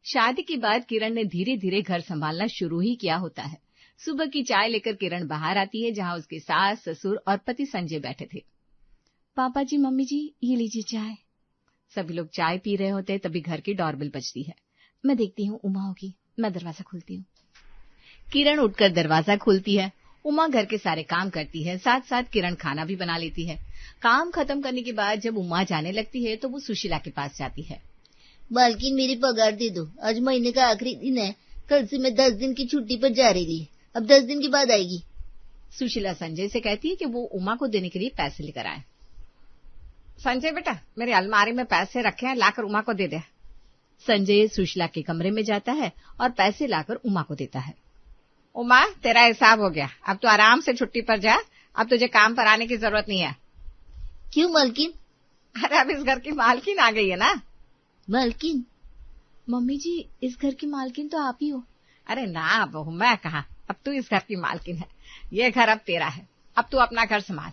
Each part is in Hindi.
शादी के बाद किरण ने धीरे धीरे घर संभालना शुरू ही किया होता है। सुबह की चाय लेकर किरण बाहर आती है, जहां उसके सास, ससुर और पति संजय बैठे थे। पापा जी, मम्मी जी, ये लीजिए चाय। सभी लोग चाय पी रहे होते हैं, तभी घर की डोरबेल बजती है। मैं देखती हूँ उमा होगी, मैं दरवाजा खोलती हूँ। किरण उठकर दरवाजा खोलती है। उमा घर के सारे काम करती है, साथ साथ किरण खाना भी बना लेती है। काम खत्म करने के बाद जब उमा जाने लगती है तो वो सुशीला के पास जाती है। मालकिन, मेरी पगार दे दो, आज महीने का आखिरी दिन है। कल से मैं 10 दिन की छुट्टी पर जा रही थी, अब 10 दिन के बाद आएगी। सुशीला संजय से कहती है कि वो उमा को देने के लिए पैसे लेकर आए। संजय बेटा, मेरी अलमारी में पैसे रखे हैं, लाकर उमा को दे दे। संजय सुशीला के कमरे में जाता है और पैसे लाकर उमा को देता है। उमा, तेरा हिसाब हो गया, अब तो आराम से छुट्टी पर जा, अब तुझे काम पर आने की जरूरत नहीं है। क्यों मालकिन? अरे अब इस घर की मालकिन आ गई है ना। मालकिन? मम्मी जी, इस घर की मालकिन तो आप ही हो। अरे ना बहू, मैं कहा, अब तू इस घर की मालकिन है। ये घर अब तेरा है, अब तू अपना घर संभाल।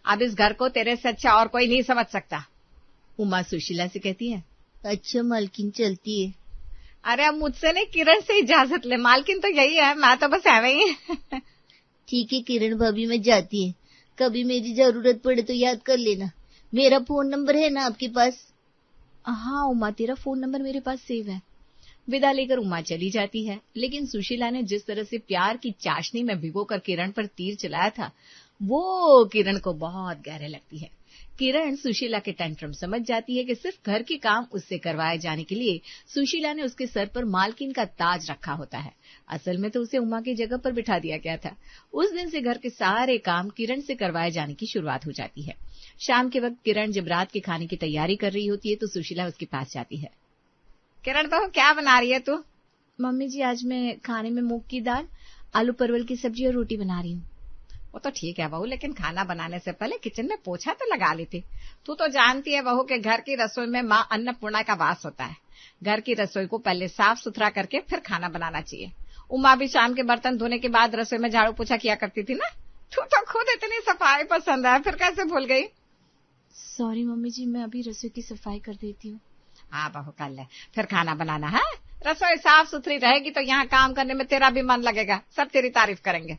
अब इस घर को तेरे से अच्छा और कोई नहीं समझ सकता। उमा सुशीला से कहती है। अच्छा मालकिन, चलती है। अरे अब मुझसे नहीं, किरण से इजाजत ले, मालकिन तो यही है, मैं तो बस एवं ही। ठीक है किरण भाभी, मैं जाती है। कभी मेरी जरूरत पड़े तो याद कर लेना। मेरा फोन नंबर है ना आपके पास? हाँ उमा, तेरा फोन नंबर मेरे पास सेव है। विदा लेकर उमा चली जाती है, लेकिन सुशीला ने जिस तरह से प्यार की चाशनी में भिगोकर किरण पर तीर चलाया था, वो किरण को बहुत गहरे लगती है। किरण सुशीला के टेंट्रम समझ जाती है कि सिर्फ घर के काम उससे करवाए जाने के लिए सुशीला ने उसके सर पर मालकिन का ताज रखा होता है। असल में तो उसे उमा की जगह पर बिठा दिया गया था। उस दिन से घर के सारे काम किरण से करवाए जाने की शुरुआत हो जाती है। शाम के वक्त किरण जब रात के खाने की तैयारी कर रही होती है तो सुशीला उसके पास जाती है। किरण बहू, क्या बना रही है तू? मम्मी जी, आज मैं खाने में मूंग की दाल, आलू परवल की सब्जी और रोटी बना रही हूँ। वो तो ठीक है बहू, लेकिन खाना बनाने से पहले किचन में पोछा तो लगा लेती। तू तो जानती है बहू कि घर की रसोई में माँ अन्नपूर्णा का वास होता है। घर की रसोई को पहले साफ सुथरा करके फिर खाना बनाना चाहिए। उमा भी शाम के बर्तन धोने के बाद रसोई में झाड़ू पोछा किया करती थी ना। तू तो खुद इतनी सफाई पसंद है, फिर कैसे भूल गई? सॉरी मम्मी जी, मैं अभी रसोई की सफाई कर देती हूँ। हाँ बहू, कर ले, फिर खाना बनाना है। रसोई साफ सुथरी रहेगी तो यहाँ काम करने में तेरा भी मन लगेगा, सब तेरी तारीफ करेंगे।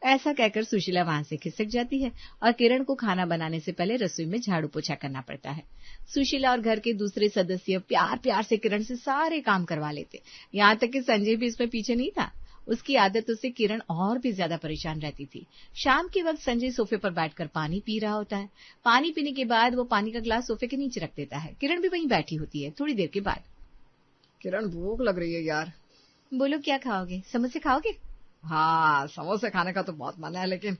ऐसा कहकर सुशीला वहां से खिसक जाती है और किरण को खाना बनाने से पहले रसोई में झाड़ू पोछा करना पड़ता है। सुशीला और घर के दूसरे सदस्य प्यार प्यार से किरण से सारे काम करवा लेते, यहाँ तक कि संजय भी इसमें पीछे नहीं था। उसकी आदतों से किरण और भी ज्यादा परेशान रहती थी। शाम के वक्त संजय सोफे पर बैठकर पानी पी रहा होता है। पानी पीने के बाद वो पानी का ग्लास सोफे के नीचे रख देता है। किरण भी वहीं बैठी होती है। थोड़ी देर के बाद, किरण, भूख लग रही है यार। बोलो, क्या खाओगे? समोसे खाओगे? हाँ, समोसे खाने का तो बहुत मन है, लेकिन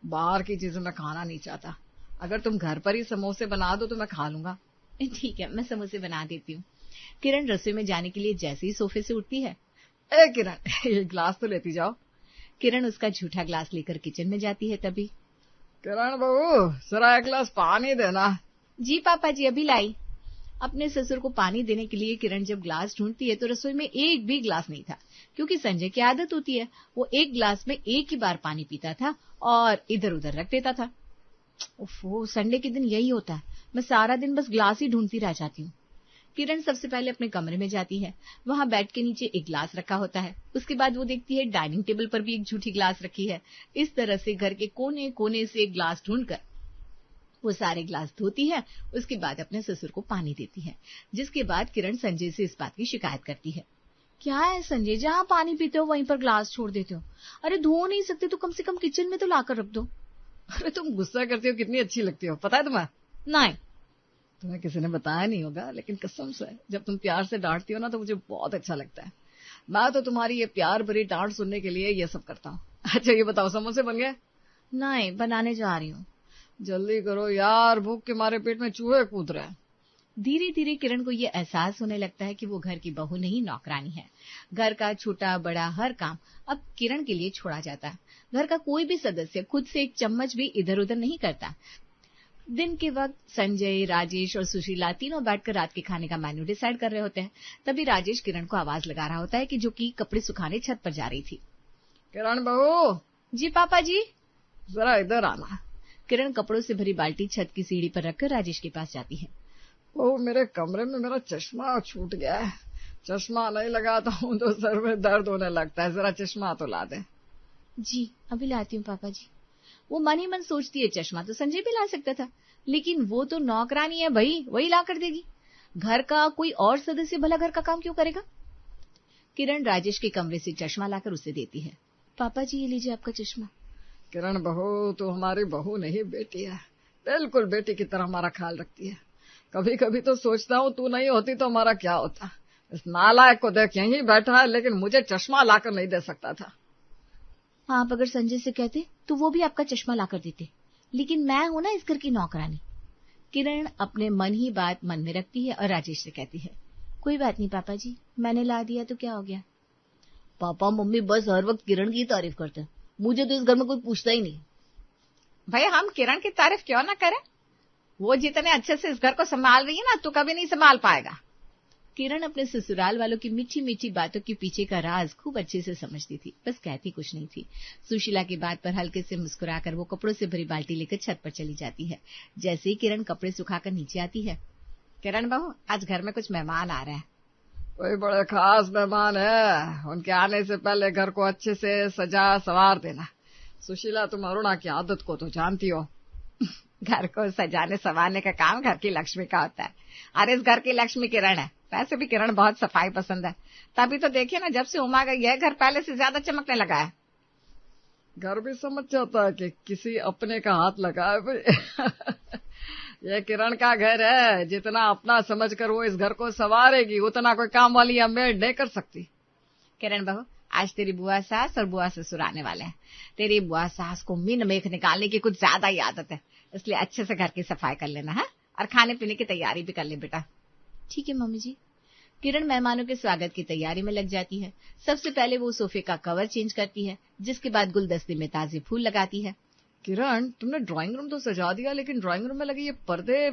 बाहर की चीजें मैं खाना नहीं चाहता। अगर तुम घर पर ही समोसे बना दो तो मैं खा लूंगा। ठीक है, मैं समोसे बना देती हूँ। किरण रसोई में जाने के लिए जैसे ही सोफे से उठती है, ए किरण, ये ग्लास तो लेती जाओ। किरण उसका झूठा ग्लास लेकर किचन में जाती है। तभी, किरण बहू, जरा एक गिलास पानी देना। जी पापा जी, अभी लाई। अपने ससुर को पानी देने के लिए किरण जब ग्लास ढूंढती है तो रसोई में एक भी ग्लास नहीं था, क्योंकि संजय की आदत होती है, वो एक ग्लास में एक ही बार पानी पीता था और इधर उधर रख देता था। ओफो, संडे के दिन यही होता है, मैं सारा दिन बस ग्लास ही ढूंढती रह जाती हूँ। किरण सबसे पहले अपने कमरे में जाती है। वहां बेड के नीचे एक ग्लास रखा होता है। उसके बाद वो देखती है डाइनिंग टेबल पर भी एक झूठी ग्लास रखी है। इस तरह से घर के कोने कोने से एक ग्लास ढूंढकर वो सारे ग्लास धोती है। उसके बाद अपने ससुर को पानी देती है, जिसके बाद किरण संजय से इस बात की शिकायत करती है। क्या है संजय, जहाँ पानी पीते हो वहीं पर ग्लास छोड़ देते हो? अरे धो नहीं सकते तो कम से कम किचन में तो लाकर रख दो। अरे तुम गुस्सा करती हो, कितनी अच्छी लगती हो, पता है तुम्हें? नहीं, तुम्हें किसी ने बताया नहीं होगा, लेकिन कसम से जब तुम प्यार से डांटती हो ना तो मुझे बहुत अच्छा लगता है। मैं तो तुम्हारी ये प्यार भरी डांट सुनने के लिए ये सब करता हूँ। अच्छा ये बताओ, समोसे बन गए? नहीं, बनाने जा रही हूँ। जल्दी करो यार, भूख के मारे पेट में चूहे कूद रहे हैं। धीरे धीरे किरण को ये एहसास होने लगता है कि वो घर की बहू नहीं, नौकरानी है। घर का छोटा बड़ा हर काम अब किरण के लिए छोड़ा जाता है। घर का कोई भी सदस्य खुद से एक चम्मच भी इधर उधर नहीं करता। दिन के वक्त संजय, राजेश और सुशीला तीनों बैठकर रात के खाने का मेन्यू डिसाइड कर रहे होते हैं। तभी राजेश किरण को आवाज लगा रहा होता है कि जो कि कपड़े सुखाने छत पर जा रही थी। किरण बहू। जी पापा जी। जरा इधर आना। किरण कपड़ों से भरी बाल्टी छत की सीढ़ी पर रखकर राजेश के पास जाती है। मेरे कमरे में मेरा चश्मा छूट गया है, चश्मा नहीं लगाता हूँ तो सर में दर्द होने लगता है, जरा चश्मा तो ला दे। जी अभी लाती हूँ पापा जी। वो मन ही मन सोचती है चश्मा तो संजय भी ला सकता था, लेकिन वो तो नौकरानी है भाई, वही ला कर देगी। घर का कोई और सदस्य भला घर का काम क्यों करेगा। किरण राजेश के कमरे से चश्मा लाकर उसे देती है। पापा जी ये लीजिए आपका चश्मा। किरण बहू, तू हमारी बहू नहीं बेटी है, बिल्कुल बेटी की तरह हमारा ख्याल रखती है। कभी कभी तो सोचता हूँ तू नहीं होती तो हमारा क्या होता। इस नालायक को देख यहीं बैठा है, लेकिन मुझे चश्मा लाकर नहीं दे सकता था। आप अगर संजय से कहते तो वो भी आपका चश्मा लाकर देते, लेकिन मैं हूं ना इस घर की नौकरानी। किरण अपने मन ही बात मन में रखती है और राजेश से कहती है, कोई बात नहीं पापा जी, मैंने ला दिया तो क्या हो गया। पापा मम्मी बस हर वक्त किरण की तारीफ करते हैं, मुझे तो इस घर में कोई पूछता ही नहीं। भाई हम किरण की तारीफ क्यों ना करें, वो जितने अच्छे से इस घर को संभाल रही है ना, तू कभी नहीं संभाल पाएगा। किरण अपने ससुराल वालों की मीठी मीठी बातों के पीछे का राज खूब अच्छे से समझती थी, बस कहती कुछ नहीं थी। सुशीला की बात पर हल्के से मुस्कुराकर वो कपड़ों से भरी बाल्टी लेकर छत पर चली जाती है। जैसे ही किरण कपड़े सुखाकर नीचे आती है, किरण बहू आज घर में कुछ मेहमान आ रहे हैं। कोई बड़े खास मेहमान है, उनके आने से पहले घर को अच्छे से सजा संवार देना। सुशीला, तुम अरुणा की आदत को तो जानती हो। घर को सजाने संवारने का काम घर की लक्ष्मी का होता है, अरे इस घर की लक्ष्मी किरण है। वैसे भी किरण बहुत सफाई पसंद है, तभी तो देखिए ना जब से उमा गई है घर पहले से ज्यादा चमकने लगा है। घर भी समझ जाता है कि किसी अपने का हाथ लगा है। ये किरण का घर है, जितना अपना समझकर वो इस घर को संवारेगी उतना कोई काम वाली या मेड नहीं कर सकती। किरण बहू आज तेरी बुआ सास और बुआ ससुर आने वाले हैं। तेरी बुआ सास को मीन मेख निकालने की कुछ ज्यादा ही आदत है, इसलिए अच्छे से घर की सफाई कर लेना है और खाने पीने की तैयारी भी कर ले बेटा। ठीक है मम्मी जी। किरण मेहमानों के स्वागत की तैयारी में लग जाती है। सबसे पहले वो सोफे का कवर चेंज करती है, जिसके बाद गुलदस्ते में ताजे फूल लगाती है। किरण, तुमने ड्राइंग रूम तो सजा दिया, लेकिन ड्राइंग रूम में लगे ये पर्दे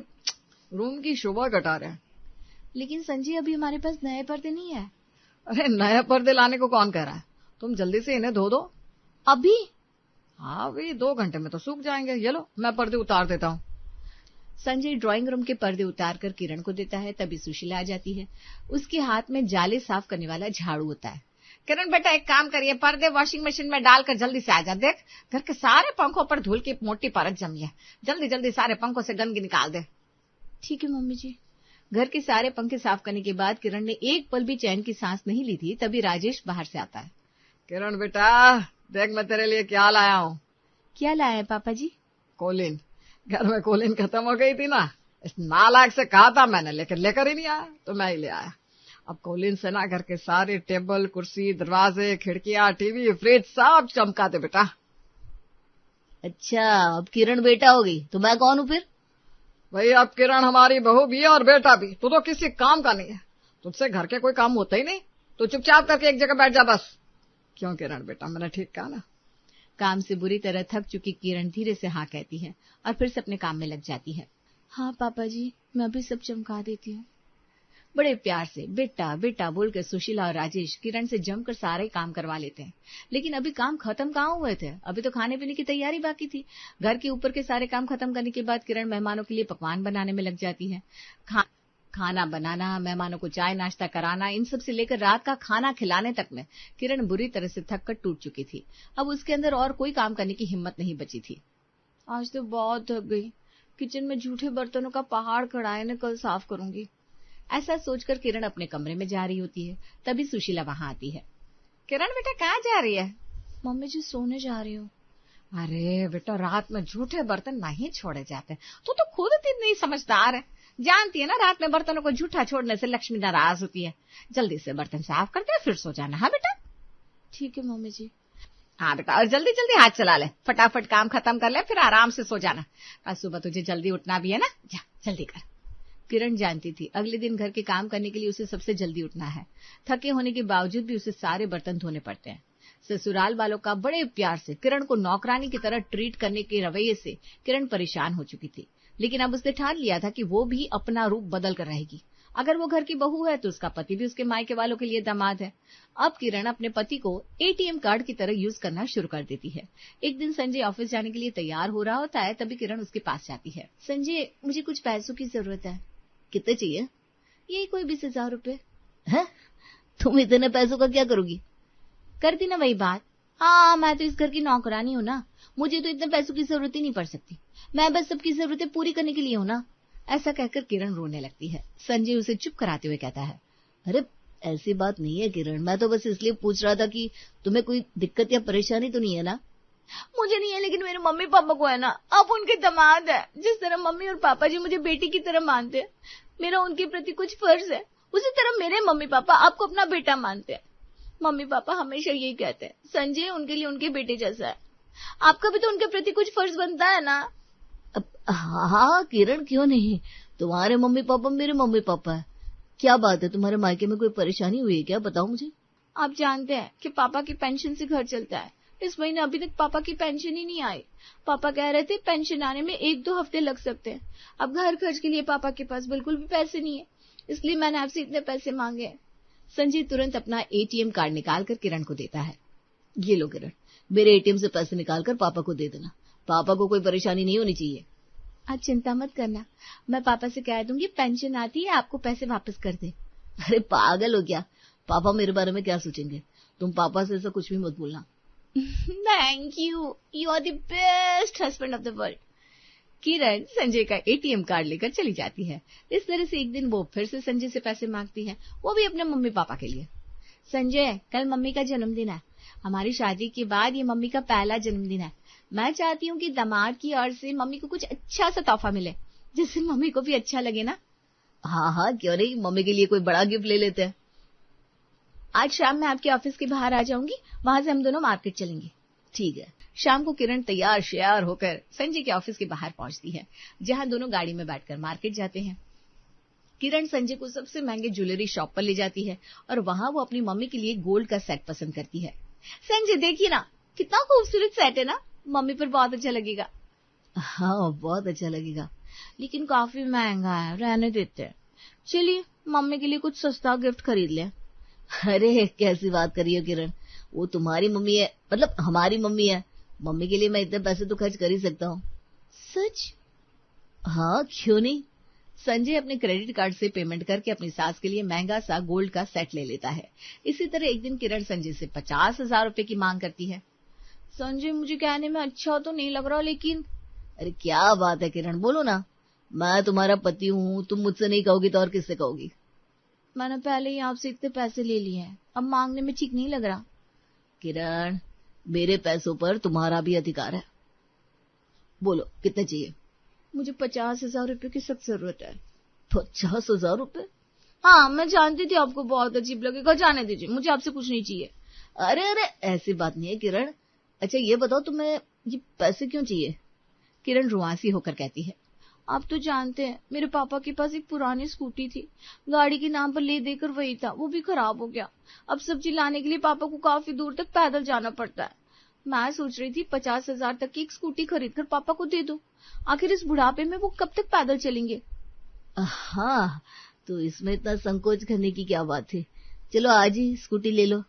रूम की शोभा घटा रहे हैं। लेकिन संजय अभी हमारे पास नए पर्दे नहीं है। अरे नए पर्दे लाने को कौन कह रहा है, तुम जल्दी से इन्हें धो दो। अभी? हाँ अभी 2 घंटे में तो सूख जाएंगे। ये लो मैं पर्दे उतार देता हूँ। संजय ड्राइंग रूम के पर्दे उतारकर किरण को देता है, तभी सुशीला आ जाती है। उसके हाथ में जाले साफ करने वाला झाड़ू होता है। किरण बेटा एक काम करिए, पर्दे वॉशिंग मशीन में डालकर जल्दी से आ जा। देख घर के सारे पंखों पर धूल की मोटी परत जमी है, जल्दी जल्दी सारे पंखों से गंदगी निकाल दे। ठीक है मम्मी जी। घर के सारे पंखे साफ करने के बाद किरण ने एक पल भी चैन की सांस नहीं ली थी, तभी राजेश बाहर से आता है। किरण बेटा देख मैं तेरे लिए क्या लाया हूँ। क्या लाया है पापा जी? कोलिन। घर में कोलिन खत्म हो गई थी ना, इस नालायक से कहा था मैंने, लेकिन लेकर ही नहीं आया तो मैं ही ले आया। अब कोलिन से ना घर के सारे टेबल कुर्सी दरवाजे खिड़कियां टीवी फ्रिज सब चमका दे बेटा। अच्छा अब किरण बेटा हो गई तो मैं कौन हूँ फिर? भाई अब किरण हमारी बहू भी है और बेटा भी, तू तो किसी काम का नहीं है, तुझसे घर के कोई काम होता ही नहीं, तो चुपचाप करके एक जगह बैठ जा बस। क्यों किरण बेटा, मैंने ठीक कहा ना? काम से बुरी तरह थक चुकी किरण धीरे से हाँ कहती है और फिर से अपने काम में लग जाती है। हाँ पापा जी मैं भी सब चमका देती हूँ। बड़े प्यार से बेटा बेटा बोलकर सुशीला और राजेश किरण से जमकर सारे काम करवा लेते हैं, लेकिन अभी काम खत्म कहाँ हुए थे, अभी तो खाने पीने की तैयारी बाकी थी। घर के ऊपर के सारे काम खत्म करने के बाद किरण मेहमानों के लिए पकवान बनाने में लग जाती है। खाना बनाना, मेहमानों को चाय नाश्ता कराना, इन सब से लेकर रात का खाना खिलाने तक में किरण बुरी तरह से थक कर टूट चुकी थी। अब उसके अंदर और कोई काम करने की हिम्मत नहीं बची थी। आज तो बहुत थक गई, किचन में जूठे बर्तनों का पहाड़ खड़ा है, कल साफ करूंगी। ऐसा सोचकर किरण अपने कमरे में जा रही होती है, तभी सुशीला वहां आती है। किरण बेटा कहाँ जा रही है? मम्मी जी सोने जा रही हूँ। अरे बेटा रात में जूठे बर्तन नहीं छोड़े जाते, तू तो खुद इतनी समझदार है, जानती है ना रात में बर्तनों को जूठा छोड़ने से लक्ष्मी नाराज होती है। जल्दी से बर्तन साफ करते फिर सो जाना। हाँ बेटा? ठीक है मम्मी जी। हाँ बेटा और जल्दी जल्दी हाथ चला ले, फटाफट काम खत्म कर ले, फिर आराम से सो जाना। कल सुबह तुझे जल्दी उठना भी है ना, जा जल्दी कर। किरण जानती थी अगले दिन घर के काम करने के लिए उसे सबसे जल्दी उठना है। थके होने के बावजूद भी उसे सारे बर्तन धोने पड़ते हैं। ससुराल वालों का बड़े प्यार से किरण को नौकरानी की तरह ट्रीट करने के रवैये से किरण परेशान हो चुकी थी, लेकिन अब उसने ठान लिया था कि वो भी अपना रूप बदल कर रहेगी। अगर वो घर की बहू है तो उसका पति भी उसके मायके वालों के लिए दामाद है। अब किरण अपने पति को एटीएम कार्ड की तरह यूज करना शुरू कर देती है। एक दिन संजय ऑफिस जाने के लिए तैयार हो रहा होता है, तभी किरण उसके पास जाती है। संजय मुझे कुछ पैसों की जरूरत है। कितने चाहिए? यही कोई 20,000 रुपए। है? तुम इतने पैसों का क्या करोगी? करती ना वही बात। हाँ, मैं तो इस घर की नौकरानी हूँ ना, मुझे तो इतने पैसों की जरूरत ही नहीं पड़ सकती। मैं बस सबकी जरूरतें पूरी करने के लिए हूँ ना। ऐसा कहकर किरण रोने लगती है। संजय उसे चुप कराते हुए कहता है, अरे ऐसी बात नहीं है किरण, मैं तो बस इसलिए पूछ रहा था कि तुम्हें कोई दिक्कत या परेशानी तो नहीं है ना? मुझे नहीं है, लेकिन मेरे मम्मी पापा को है ना। आप उनके दामाद है। जिस तरह मम्मी और पापा जी मुझे बेटी की तरह मानते हैं, मेरा उनके प्रति कुछ फर्ज है, उसी तरह मेरे मम्मी पापा आपको अपना बेटा मानते हैं। मम्मी पापा हमेशा यही कहते हैं, संजय उनके लिए उनके बेटे जैसा है। आपका भी तो उनके प्रति कुछ फर्ज बनता है ना। हाँ किरण, क्यों नहीं, तुम्हारे मम्मी पापा मेरे मम्मी पापा है। क्या बात है, तुम्हारे मायके में कोई परेशानी हुई है क्या? बताओ मुझे। आप जानते हैं कि पापा की पेंशन से घर चलता है। इस महीने अभी तक पापा की पेंशन ही नहीं आई। पापा कह रहे थे पेंशन आने में 1-2 हफ्ते लग सकते हैं। अब घर खर्च के लिए पापा के पास बिल्कुल भी पैसे नहीं है, इसलिए मैंने आपसे इतने पैसे मांगे हैं। संजय तुरंत अपना एटीएम कार्ड निकालकर किरण को देता है। ये लो किरण, मेरे एटीएम से पैसे निकालकर पापा को दे देना। पापा को कोई परेशानी नहीं होनी चाहिए। आप चिंता मत करना, मैं पापा से कह दूंगी पेंशन आती है आपको पैसे वापस कर दे। अरे पागल हो क्या? पापा मेरे बारे में क्या सोचेंगे? तुम पापा से ऐसा कुछ भी मत बोलना। Thank you, you are the best husband of the world. Kiran Sanjay का एटीएम कार्ड लेकर चली जाती है। इस तरह से एक दिन वो फिर से संजय से पैसे मांगती है, वो भी अपने मम्मी पापा के लिए। संजय, कल मम्मी का जन्मदिन है। हमारी शादी के बाद ये मम्मी का पहला जन्मदिन है। मैं चाहती हूँ कि दामाद की ओर से मम्मी को कुछ अच्छा सा तोहफा मिले, जिससे मम्मी को भी अच्छा लगे ना। हाँ हाँ, क्यों नहीं, मम्मी के लिए कोई बड़ा गिफ्ट ले लेते हैं। आज शाम मैं आपके ऑफिस के बाहर आ जाऊंगी, वहां से हम दोनों मार्केट चलेंगे। ठीक है। शाम को किरण तैयार श्यार होकर संजय के ऑफिस के बाहर पहुंचती है, जहां दोनों गाड़ी में बैठकर मार्केट जाते हैं। किरण संजय को सबसे महंगे ज्वेलरी शॉप पर ले जाती है और वहां वो अपनी मम्मी के लिए गोल्ड का सेट पसंद करती है। संजय देखिए ना, कितना खूबसूरत सेट है ना, मम्मी पर बहुत अच्छा लगेगा। हाँ बहुत अच्छा लगेगा, लेकिन काफी महंगा है, रहने देते हैं। चलिए मम्मी के लिए कुछ सस्ता गिफ्ट खरीद लें। अरे कैसी बात करी हो किरण, वो तुम्हारी मम्मी है, मतलब हमारी मम्मी है। मम्मी के लिए मैं इतने पैसे तो खर्च कर ही सकता हूँ। सच? हाँ क्यों नहीं। संजय अपने क्रेडिट कार्ड से पेमेंट करके अपनी सास के लिए महंगा सा गोल्ड का सेट ले लेता है। इसी तरह एक दिन किरण संजय से 50,000 रुपए की मांग करती है। संजय मुझे कहने में अच्छा तो नहीं लग रहा, लेकिन। अरे क्या बात है किरण, बोलो ना, मैं तुम्हारा पति हूँ, तुम मुझसे नहीं कहोगी तो और किससे कहोगी? मैंने पहले ही आपसे इतने पैसे ले लिए हैं, अब मांगने में ठीक नहीं लग रहा। किरण, मेरे पैसों पर तुम्हारा भी अधिकार है। बोलो कितने चाहिए? मुझे 50,000 रुपए की सख्त जरूरत है। 50,000 रुपए? हाँ मैं जानती थी आपको बहुत अजीब लगेगा, जाने दीजिए, मुझे आपसे कुछ नहीं चाहिए। अरे अरे ऐसी बात नहीं है किरण। अच्छा ये बताओ, तुम्हें ये पैसे क्यों चाहिए? किरण रुआसी होकर कहती है, आप तो जानते हैं मेरे पापा के पास एक पुरानी स्कूटी थी, गाड़ी के नाम पर ले देकर वही था, वो भी खराब हो गया। अब सब्जी लाने के लिए पापा को काफी दूर तक पैदल जाना पड़ता है। मैं सोच रही थी 50,000 तक की एक स्कूटी खरीद कर पापा को दे दूं, आखिर इस बुढ़ापे में वो कब तक पैदल चलेंगे। हाँ तो इसमें इतना संकोच करने की क्या बात है, चलो आज ही स्कूटी ले लो।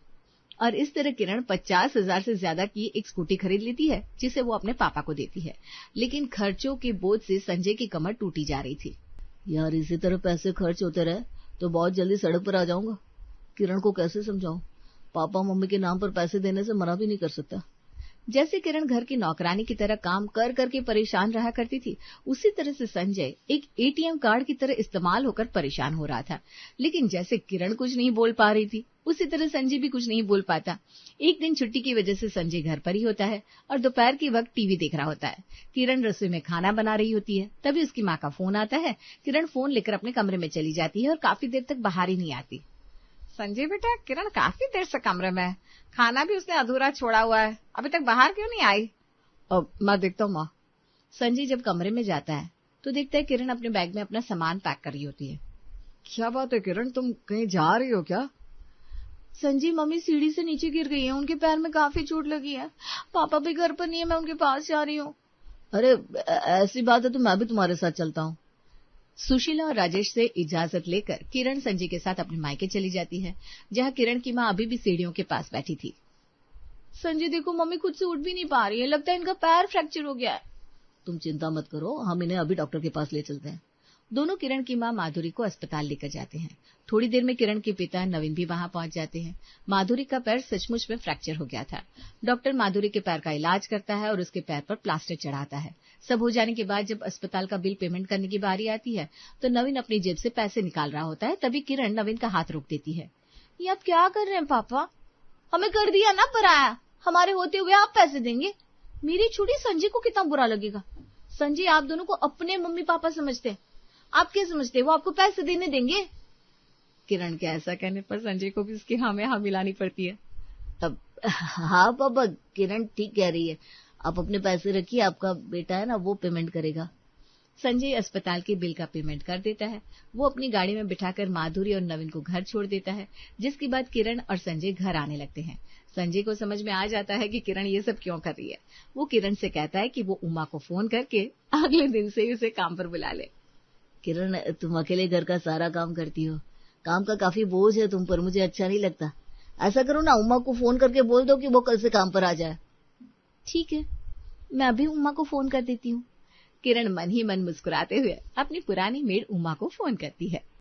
और इस तरह किरण 50,000 से ज्यादा की एक स्कूटी खरीद लेती है, जिसे वो अपने पापा को देती है। लेकिन खर्चों के बोझ से संजय की कमर टूटी जा रही थी। यार इसी तरह पैसे खर्च होते रहे तो बहुत जल्दी सड़क पर आ जाऊंगा। किरण को कैसे समझाऊं, पापा मम्मी के नाम पर पैसे देने से मना भी नहीं कर सकता। जैसे किरण घर की नौकरानी की तरह काम कर करके परेशान रहा करती थी, उसी तरह से संजय एक एटीएम कार्ड की तरह इस्तेमाल होकर परेशान हो रहा था। लेकिन जैसे किरण कुछ नहीं बोल पा रही थी, उसी तरह संजय भी कुछ नहीं बोल पाता। एक दिन छुट्टी की वजह से संजय घर पर ही होता है और दोपहर के वक्त टीवी देख रहा होता है। किरण रसोई में खाना बना रही होती है, तभी उसकी माँ का फोन आता है। किरण फोन लेकर अपने कमरे में चली जाती है और काफी देर तक बाहर ही नहीं आती। संजय बेटा, किरण काफी देर से कमरे में है, खाना भी उसने अधूरा छोड़ा हुआ है, अभी तक बाहर क्यों नहीं आई? अब मैं देखता हूँ माँ। संजय जब कमरे में जाता है तो देखता है किरण अपने बैग में अपना सामान पैक कर रही होती है। क्या बात है किरण, तुम कहीं जा रही हो क्या? संजय, मम्मी सीढ़ी से नीचे गिर गई है, उनके पैर में काफी चोट लगी है। पापा भी घर पर नहीं है, मैं उनके पास जा रही हूँ। अरे ऐसी बात है तो मैं भी तुम्हारे साथ चलता हूँ। सुशीला और राजेश से इजाजत लेकर किरण संजय के साथ अपने मायके चली जाती है, जहां किरण की माँ अभी भी सीढ़ियों के पास बैठी थी। संजय देखो, मम्मी खुद से उठ भी नहीं पा रही है, लगता है इनका पैर फ्रैक्चर हो गया है। तुम चिंता मत करो, हम इन्हें अभी डॉक्टर के पास ले चलते हैं। दोनों किरण की मां माधुरी को अस्पताल लेकर जाते हैं। थोड़ी देर में किरण के पिता नवीन भी वहां पहुंच जाते हैं। माधुरी का पैर सचमुच में फ्रैक्चर हो गया था। डॉक्टर माधुरी के पैर का इलाज करता है और उसके पैर पर प्लास्टर चढ़ाता है। सब हो जाने के बाद जब अस्पताल का बिल पेमेंट करने की बारी आती है तो नवीन अपनी जेब से पैसे निकाल रहा होता है। तभी किरण नवीन का हाथ रोक देती है। ये आप क्या कर रहे हैं पापा? हमें कर दिया ना पराया, हमारे होते हुए आप पैसे देंगे? मेरी छुट्टी संजय को कितना बुरा लगेगा। संजय आप दोनों को अपने मम्मी पापा समझते हैं, आप क्या समझते हैं वो आपको पैसे देने देंगे? किरण के ऐसा कहने पर संजय को भी उसकी हाँ में हाँ मिलानी पड़ती है। अब हाँ पापा, किरण ठीक कह रही है, आप अपने पैसे रखिए, आपका बेटा है ना वो पेमेंट करेगा। संजय अस्पताल के बिल का पेमेंट कर देता है। वो अपनी गाड़ी में बिठाकर माधुरी और नवीन को घर छोड़ देता है, जिसके बाद किरण और संजय घर आने लगते हैं। संजय को समझ में आ जाता है कि किरण ये सब क्यों कर रही है। वो किरण से कहता है कि वो उमा को फोन करके अगले दिन से ही उसे काम पर बुला ले। किरण, तुम अकेले घर का सारा काम करती हो, काम का काफी बोझ है तुम पर, मुझे अच्छा नहीं लगता। ऐसा करो ना, उमा को फोन करके बोल दो कि वो कल से काम पर आ जाए। ठीक है, मैं अभी उमा को फोन कर देती हूँ। किरण मन ही मन मुस्कुराते हुए अपनी पुरानी मेड उमा को फोन करती है।